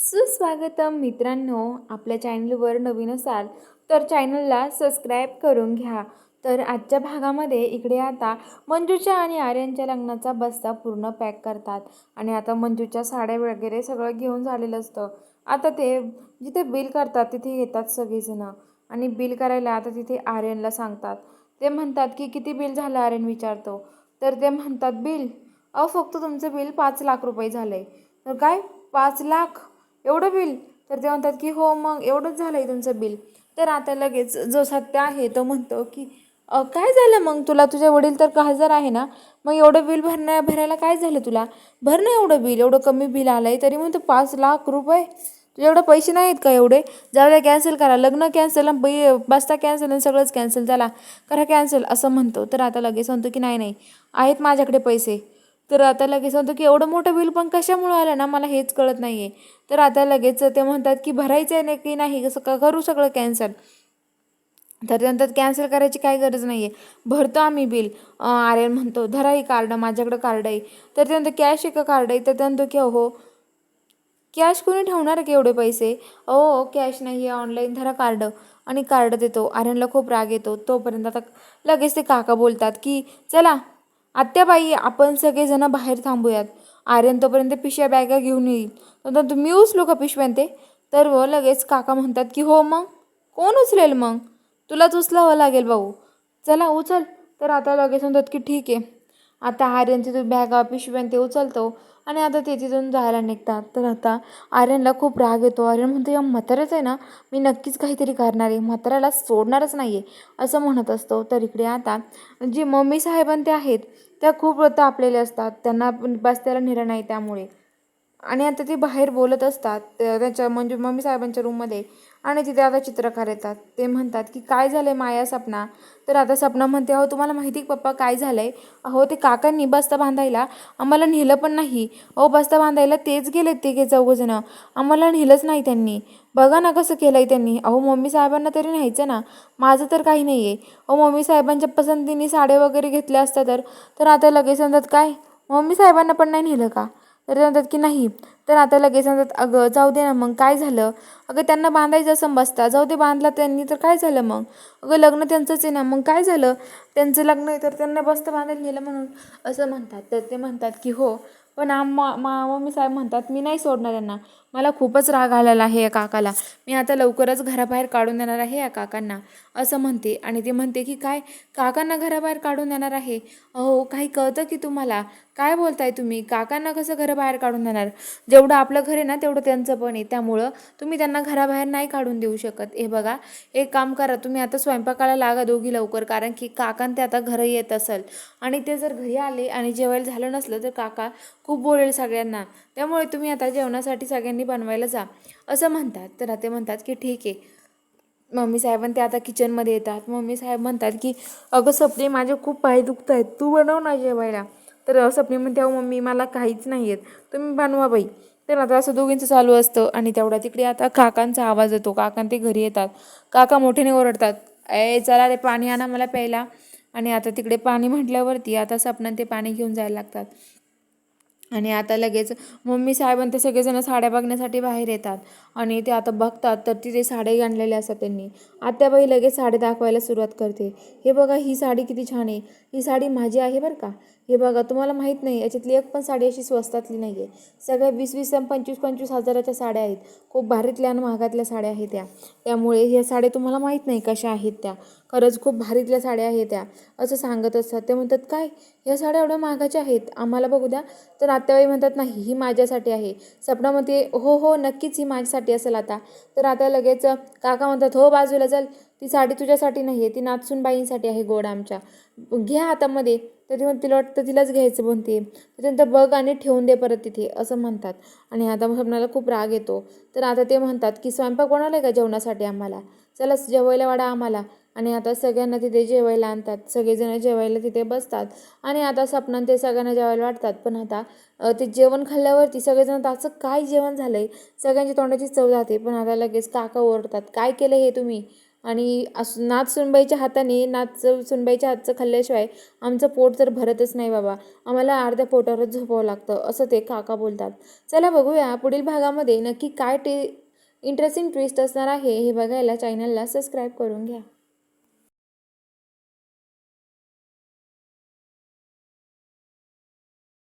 सुस्वागतम मित्रांनो, आपल्या चॅनलवर नवीन असाल तर चॅनलला सबस्क्राईब करून घ्या. तर आजच्या भागामध्ये इकडे आता मंजूच्या आणि आर्यनच्या लग्नाचा बस्ता पूर्ण पॅक करतात आणि आता मंजूच्या साड्या वगैरे सगळं घेऊन झालेलं असतं. आता ते जिथे बिल करतात तिथे येतात सगळेजण आणि बिल करायला आता तिथे आर्यनला सांगतात. ते म्हणतात की किती बिल झालं, आर्यन विचारतो. तर ते म्हणतात बिल फक्त तुमचं बिल 5 लाख रुपये झालं आहे. तर काय, 5 लाख एवढं बिल? तर ते म्हणतात की हो, मग एवढंच झालं आहे तुमचं बिल. तर आता लगेच जो सत्य आहे तो म्हणतो की काय झालं मग तुला, तुझे वडील तर खासदार आहे ना, मग एवढं बिल भरायला काय झालं तुला? भर ना एवढं बिल, एवढं कमी बिल आलं आहे तरी म्हणतो 5 लाख रुपये. तुझे एवढे पैसे नाहीत का एवढे? जाऊ द्या, कॅन्सल करा, लग्न कॅन्सल, बस्ता कॅन्सल आणि सगळंच कॅन्सल, झाला करा कॅन्सल असं म्हणतो. तर आता लगेच म्हणतो की नाही नाही, आहेत माझ्याकडे पैसे. तर आता लगेच म्हणतो की एवढं मोठं बिल पण कशामुळे आलं ना, मला हेच कळत नाही आहे. तर आता लगेच ते म्हणतात की भरायचं आहे नाही की नाही, कसं का करू सगळं कॅन्सल. तर त्यानंतर कॅन्सल करायची काही गरज नाही आहे, भरतो आम्ही बिल. आर्यन म्हणतो धरा ही कार्ड, माझ्याकडं कार्ड आहे. तर त्यानंतर कॅश आहे का कार्ड आहे? तर त्यानंतर की हो, कॅश कोणी ठेवणार आहे की एवढे पैसे? हो, कॅश नाही आहे, ऑनलाईन धरा कार्ड. आणि कार्ड देतो. आर्यनला खूप राग येतो. तोपर्यंत आता लगेच ते काका बोलतात की चला आत्याबाई, आपण सगळेजण बाहेर थांबूयात. आर्यन तोपर्यंत पिशव्या बॅगा घेऊन येईल. तर तुम्ही उचलू का पिशव्या ते? तर लगेच काका म्हणतात की हो, मग कोण उचलेल मग? तुलाच उचलावं लागेल भाऊ, चला उचल. तर आता लगेच म्हणतात की ठीक आहे. आता आर्यन तिथून बॅगा पिशव्या ते उचलतो आणि आता ते तिथून जायला निघतात. तर आता आर्यनला खूप राग येतो. आर्यन म्हणतो या म्हाताऱ्याच आहे ना, मी नक्कीच काहीतरी करणार आहे, म्हाताऱ्याला सोडणारच नाही आहे असं म्हणत असतो. तर इकडे आता जी मम्मी साहेबां ते आहेत त्या खूप तापलेले असतात, त्यांना बस्त्याला नेलं नाही त्यामुळे. आणि आता ते बाहेर बोलत असतात त्याच्या म्हणजे मम्मी साहेबांच्या रूममध्ये. आणि तिथे आता चित्रकार येतात. ते म्हणतात की काय झालं माया, सपना? तर आता सपना म्हणते अहो तुम्हाला माहिती का पप्पा काय झालं आहे? अहो ते काकांनी बस्ता बांधायला आम्हाला नेलं पण नाही. अहो बस्ता बांधायला तेच गेलेत ते चौघजणं, आम्हाला नेलंच नाही त्यांनी. बघा ना कसं केलं आहे त्यांनी. अहो मम्मी साहेबांना तरी न्यायचं ना, माझं तर काही नाही आहे. अहो मम्मी साहेबांच्या पसंतीने साड्या वगैरे घेतल्या असत्या तर आता लगेच म्हणतात काय, मम्मी साहेबांना पण नाही नेलं का? तर ते म्हणतात की नाही. तर आता लगेच म्हणतात अगं जाऊ दे ना, मग काय झालं? अगं त्यांना बांधायचं असं बसता, जाऊ दे बांधला त्यांनी तर काय झालं मग? अगं लग्न त्यांचंच आहे ना, मग काय झालं? त्यांचं लग्न आहे तर त्यांना बस्ता बांधायला नेलं म्हणून असं म्हणतात. तर ते म्हणतात की हो, पण मम्मी साहेब म्हणतात मी नाही सोडणार यांना, मला खूपच राग आलेला आहे या काकाला, मी आता लवकरच घराबाहेर काढून देणार आहे या काकांना असं म्हणते. आणि ते म्हणते की काय, काकांना घराबाहेर काढून देणार आहे? अहो काही कळतं की तुम्हाला? काय बोलताय तुम्ही? काकांना कसं घराबाहेर काढून देणार? जेवढं आपलं घर आहे ना तेवढं त्यांचं पण आहे, त्यामुळं तुम्ही त्यांना घराबाहेर नाही काढून देऊ शकत. हे बघा, एक काम करा तुम्ही, आता स्वयंपाकाला लागा दोघी लवकर, कारण की काकां ते आता घरी येत असेल आणि ते जर घरी आले आणि जेवायला झालं नसलं तर काका खूप बोलेल सगळ्यांना, त्यामुळे तुम्ही आता जेवणासाठी सगळ्यांनी बनवायला जा असं म्हणतात. तर ते म्हणतात की ठीक आहे. मम्मी साहेबां ते आता किचनमध्ये येतात. मम्मी साहेब म्हणतात की अगं सपने, माझे खूप पाय दुखत आहेत, तू बनव ना जेवायला. तर सपने म्हणते अहो मम्मी मला काहीच नाही येत, तुम्ही बनवा बाई. तर आता असं दोघींचं चालू असतं आणि तेवढ्या तिकडे आता काकांचा आवाज येतो. काकां ते घरी येतात. काका मोठ्याने ओरडतात, चला रे पाणी आणा मला प्यायला. आणि आता तिकडे पाणी म्हटल्यावरती आता सपना ते पाणी घेऊन जायला लागतात. आणि आता लगेच मम्मी साहेब आणि ते सगळेजण साड्या बघण्यासाठी बाहेर येतात आणि ते आता बघतात तर तिथे साड्याही आणलेल्या असतात त्यांनी. आत्याबाई लगेच साडी दाखवायला सुरुवात करते. हे बघा ही साडी किती छान आहे, ही साडी माझी आहे बरं का. हे बघा तुम्हाला माहीत नाही, याच्यातली एक पण साडी अशी स्वस्तातली नाही आहे, सगळ्या 20-20 आणि 25-25 हजाराच्या साड्या आहेत, खूप भारीतल्या आणि महागातल्या साड्या आहेत त्या. त्यामुळे ह्या साड्या तुम्हाला माहीत नाही कशा आहेत त्या, खरंच खूप भारीतल्या साड्या आहेत त्या असं सांगत असतात. ते म्हणतात काय, ह्या साड्या एवढ्या महागाच्या आहेत, आम्हाला बघू द्या. तर आत्याबाई म्हणतात नाही ही माझ्यासाठी आहे. सपना म्हणते हो हो नक्कीच ही माझ्यासाठी असेल आता. तर आता लगेच काका म्हणतात हो बाजूला चल, ती साडी तुझ्यासाठी नाही आहे, ती नाचसूनबाईंसाठी आहे गोड आमच्या, घ्या हातामध्ये. तर ती म्हणते तिला वाटतं तिलाच घ्यायचं म्हणते. त्याच्यानंतर बघ आणि ठेवून दे परत तिथे असं म्हणतात. आणि आता स्वप्नाला खूप राग येतो. तर आता ते म्हणतात की स्वयंपाक बनवला आहे का जेवणासाठी आम्हाला, चला जेवायला वाढा आम्हाला. आणि आता सगळ्यांना तिथे जेवायला आणतात, सगळेजण जेवायला तिथे बसतात. आणि आता सपना ते सगळ्यांना जेवायला वाटतात. पण आता ते जेवण खाल्ल्यावरती सगळेजण त्याचं काय जेवण झालं आहे, सगळ्यांच्या तोंडाची चव जाते. पण आता लगेच काका ओरडतात काय केलं हे तुम्ही, आणि नाच सुनबाईच्या हाताने सुनबाईच्या हातचं खाल्ल्याशिवाय आमचं पोट तर भरतच नाही बाबा, आम्हाला अर्ध्या पोटावरच झोपावं लागतं, असं ते काका बोलतात. चला बघूया पुढील भागामध्ये नक्की काय इंटरेस्टिंग ट्विस्ट असणार आहे हे बघायला चॅनलला सबस्क्राईब करून घ्या.